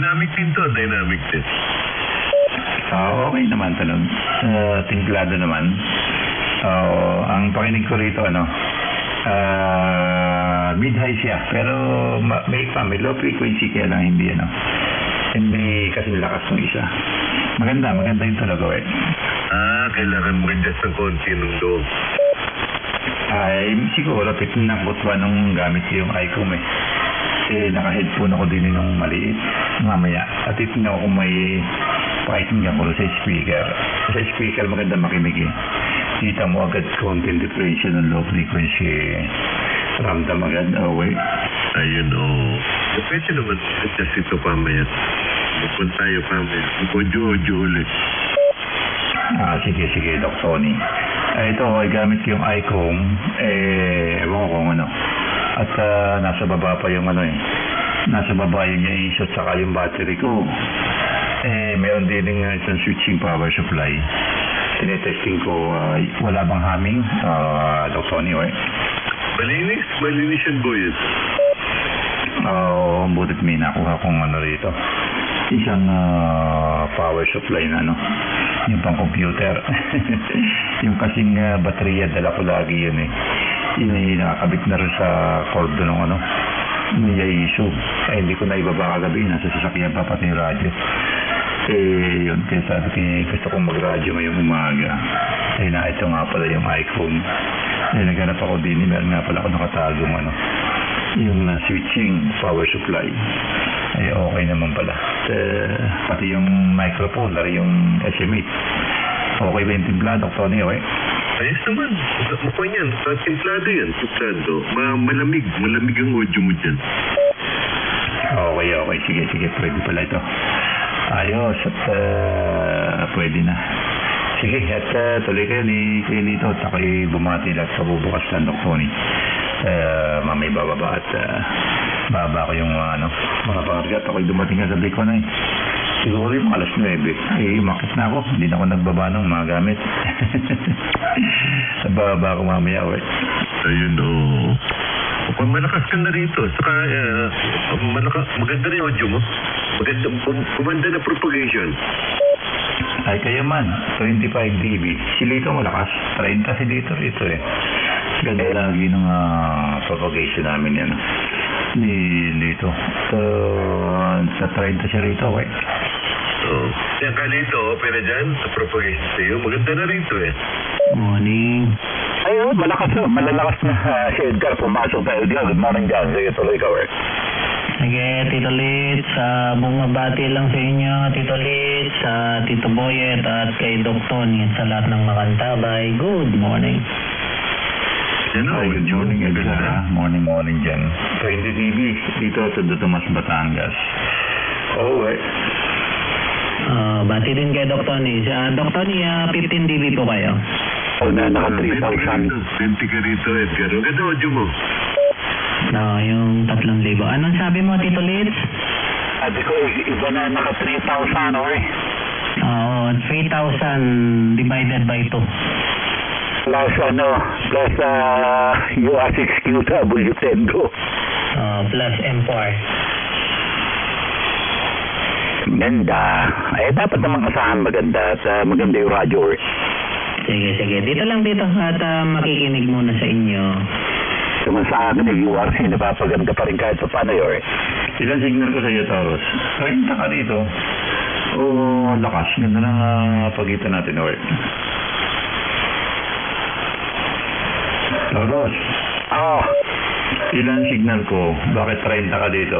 Dynamic din to, dynamic din. Okay naman tanong. Timplado naman. Ang pakinig ko rito, mid-high siya. Pero may low frequency kaya lang hindi kasi lakas ng isa. Maganda yung talaga eh. Kailangan mo adjust ng konti ng loob. Ay, siguro, titignan ko nung gamit ko yung ICOM eh. Naka-headphone ako din nung maliit mamaya. At titignan ko kung may pakikinggan ko sa speaker. Sa speaker maganda makinig eh. Kita mo agad konting differential ng low frequency. Ramdam agad, wait. Ayun, pwede naman adjust ito pamaya. Magpunta tayo pamaya. Mag-audio ulit. Sige, Doc Tony. Ito, gamit ko yung ICOM. Ewan ko kung ano. At nasa baba pa yung nasa baba yung i-shot saka yung battery ko. Meron din isang switching power supply. Tinetesting ko, wala bang humming, Doc Tony, right? Malinis yan, boy. Butit may nakuha kong rito. Isang power supply na yung pang computer. Yung kasing baterya, dala ko lagi yun eh. Yun nakakabit na rin sa cord ng may issue. Hindi ko na ibaba kagabi, nasa sasakyan pa pati yung radyo. Yun, kaya sabi ko, gusto kong mag-radyo ngayong umaga. Ito nga pala yung iPhone. Naghanap ako din, meron nga pala ako nakatagong yung switching power supply. Okay naman pala. Pati yung microphone, yung SMA. Okay ba yung timplado, Tony, okay? Ayos naman. Mukhang yan. Timplado yan. Timplado. Malamig ang audio mo dyan. Okay. Sige. Pwede pala ito. Ayos. At pwede na. Sige. At tuloy kayo ni Lito. At ako'y bumati lahat sa bubukas ng Doc Tony. Mamay bababa at baba ko yung mga pangargat. Ako'y dumating nga sa Bicol na eh. Siguro yung alas 9. Umakit na ako. Hindi na ako nagbaba ng mga gamit. Bababa ako mamaya, okay? Ayun, Kung malakas ka na rito, saka maganda na yung audio mo. Kumanda na propagation. Ay, kayo man. 25 dB. Si Lito malakas. 30 si Lito rito eh. Ganda lagi ng propagation namin yan. Ni Lito. Sa 30 siya rito, okay? Yan ka Lito, opera dyan, sa propagation sa'yo. Maganda na rito eh. Morning. Ayun, malalakas na si Edgar. Pumasok tayo dyan. Good morning dyan. Sige, tuloy ka, work. Sige, Tito Litz, bumabati lang sa inyo, Tito Litz, Tito Boyet, at kay Doc Tony, sa lahat ng makantabay. Good morning. Good morning, Edgar. Morning dyan. 20 dB dito sa Dutumas, Batangas. Okay. Bati din kay Doc Tony. Doc Tony, 15 dB po kayo. Naka 3,000. 20 ka rito, Edgar. Ang ganda audio mo. Yung 3,000. Anong sabi mo, Tito Litz? Sabi ko, iba na naka 3,000, okay? Oo, 3,000 divided by 2. Plus UA6QW10 go. Plus M4. Ganda. Dapat naman asahan maganda at maganda yung radyo. Sige. Dito lang at makikinig muna sa inyo. Naman sa akin yung URC, napapaganda pa rin kahit pa paano yun. Ilan signal ko sa iyo, Taurus? 30 ka dito. Lakas. Ganda lang pagitan natin, okay? Taurus. Ilan signal ko? Bakit 30 ka dito?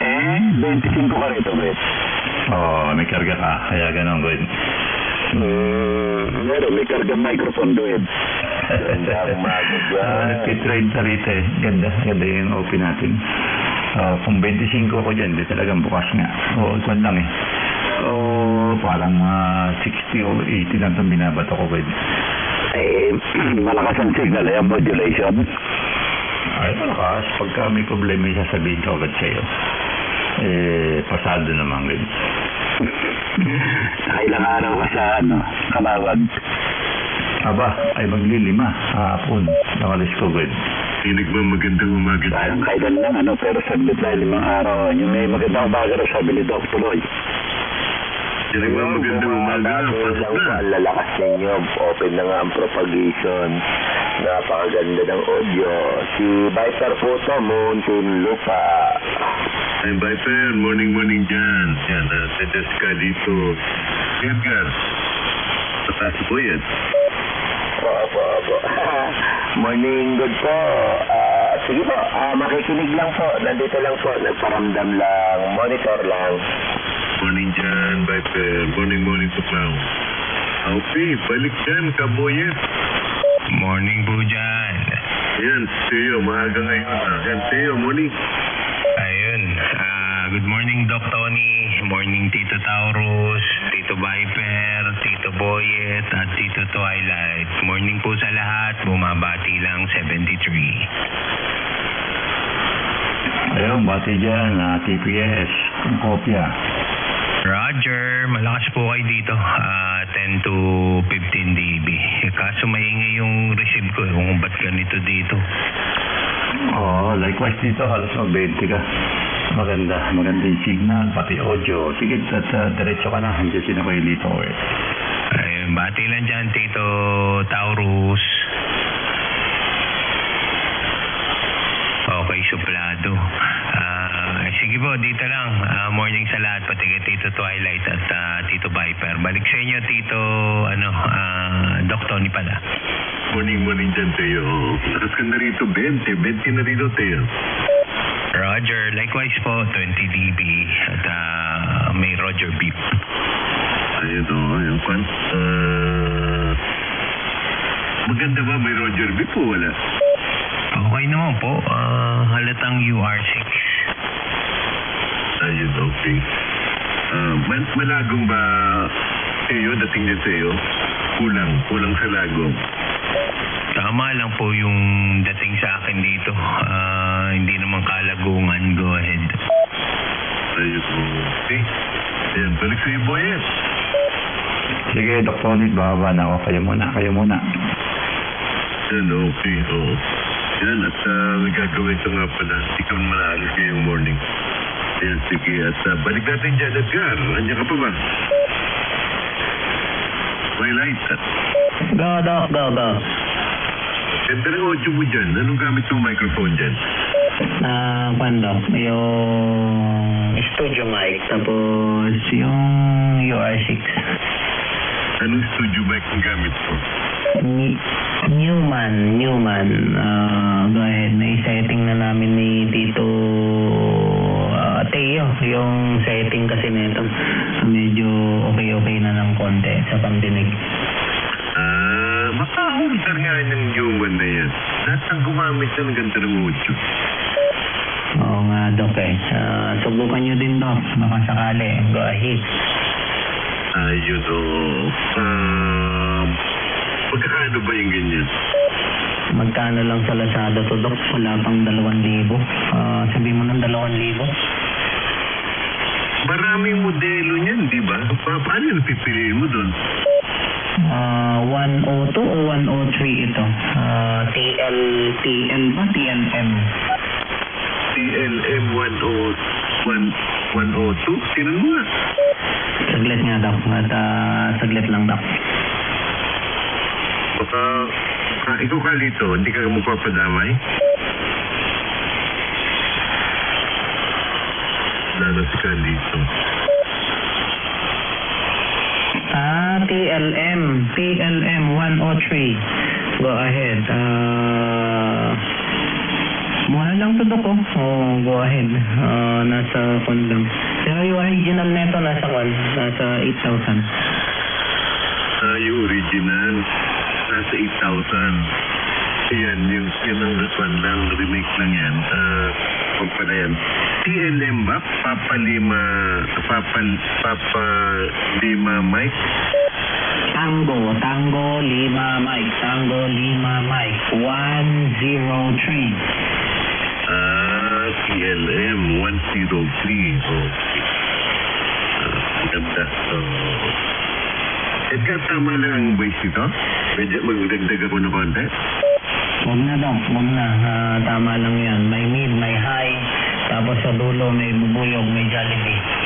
25 ka rito, Bet. May karga ka. Kaya ganun, good. Meron, may karga microphone doon. Nagtitrade sa rito eh. Ganda yung open natin. Kung 25 ako dyan, di talagang bukas nga. Ito lang eh. Parang 60 o 80 lang itong binabato ko, Bet. Malakas ang signal eh, ang modulation. Ay, malakas. Pagka may problema, sasabihin ko agad sa'yo. Pasado naman, God. Ilang araw ka sa Kamawag? Aba, ay maglilima. Hapon. Nakalis ko, God. May nagmamagandang umaga dyan. Sayang kailan lang, pero saglit lang 5 araw. Yung may magandang umaga raw, sabi ni Doc Tuloy. May nagmamagandang umaga. Pasok na. Ang lalakas ninyo. Open na nga ang propagation. Napakaganda ng audio. Si Viper po to, Mountain Lupa. Ay, Viper. Morning dyan. Yan, tetes ka dito. Edgar. Pataas po yan. Opo. Morning, good po. Sige po, makikinig lang po. Nandito lang po, nagparamdam lang, monitor lang. Morning dyan, Viper. Morning to Clown. Okay, balik dyan, Kaboyet. Morning po dyan. Yan, Teo, maaga ngayon. Yan, Teo, morning. Ayun. Good morning, Doc Tony. Morning, Tito Taurus, Tito Viper, Tito Boyet, at Tito Twilight. Morning po sa lahat. Bumabati lang 73. Ayun, bati dyan, TPS, ang kopya. Roger, malakas po kayo dito. 10 to 15 dB. Kaso maingay yung receive ko. Kung ba't ganito dito. Likewise dito, halos mag-20 ka. Maganda yung signal, pati audio. Sige, diretso ka na. Andiyan sino kayo dito. Ayun, bati lang dyan, Tito Taurus. Okay, suplado. Sige po, dito lang. Morning sa lahat, pati kay Tito Twilight at Tito Viper. Balik sa inyo, Tito, Doc Tony pala. Morning dyan, Teo. Lakas ka na rito, 20 na rito, Teo. Roger, likewise po, 20 dB at may Roger beep. Ayun yung kwan. Maganda ba may Roger beep o wala? Okay naman po, halatang UR6. Ayun, okay. Malagong ba, Teo, dating niya Teo? Kulang sa lagong. Tama lang po yung dating sa akin dito. Hindi naman kalagungan. Go ahead. Ayun, okay. Ayan, balik sa iyo, Boyet. Sige, Dr. Tony, bababa na ako. Kayo muna. Yan, okay, oo. Yan, at may gagawin ito nga pala. Hindi ka manaalis ngayong morning. Ayan, sige. At balik natin dyan, Edgar. Andiyan ka pa ba? May light. Go. Ganda ng audio mo dyan. Anong gamit yung microphone dyan? Yung studio mic. Tapos yung UR6. Anong studio mic ang gamit mo? Newman. Go ahead. Nai-setting na namin ni Tito Teo. Yung setting kasi nito. Medyo okay na ng konti sa pandinig. Maka-order nga ng human na yan. Lahat ng gumamit na ng ganda ng audio. Oo nga, Doc subukan nyo din, Doc. Baka sakali. Go ahead. Ayun, magkakano ba yung ganyan? Magkano lang sa Lazada to, Doc? Wala pang 2,000. Sabi mo ng 2,000. Maraming modelo niyan, di ba? Paano yung pipiliin mo doon? 102 o 103 ito? TL ba? TLM? TLM 102? Tinan mo nga. Saglit nga, Doc. Saglit lang, Doc. Baka, ikaw Kalito, hindi ka magpapadamay? Lalo si Kalito. TLM 103. Go ahead. Mura lang to, Doc. Go ahead. Nasa kon lang. Pero yung original neto nasa 8,000. Yung original nasa 8,000. Yan ang kwan lang, remake lang yan. Pagpala yan. TLM ba? Papa Lima Mike? Tango Lima Mike 103. TLM 103. Okay. Maganda. Edgar, tama lang ang voice nito? Medyo magdagdag ako ng konti. Huwag na, Dok. Huwag na. Tama lang yan. May mid, may high. Tapos sa dulo, may bubuyog, may Jollibee.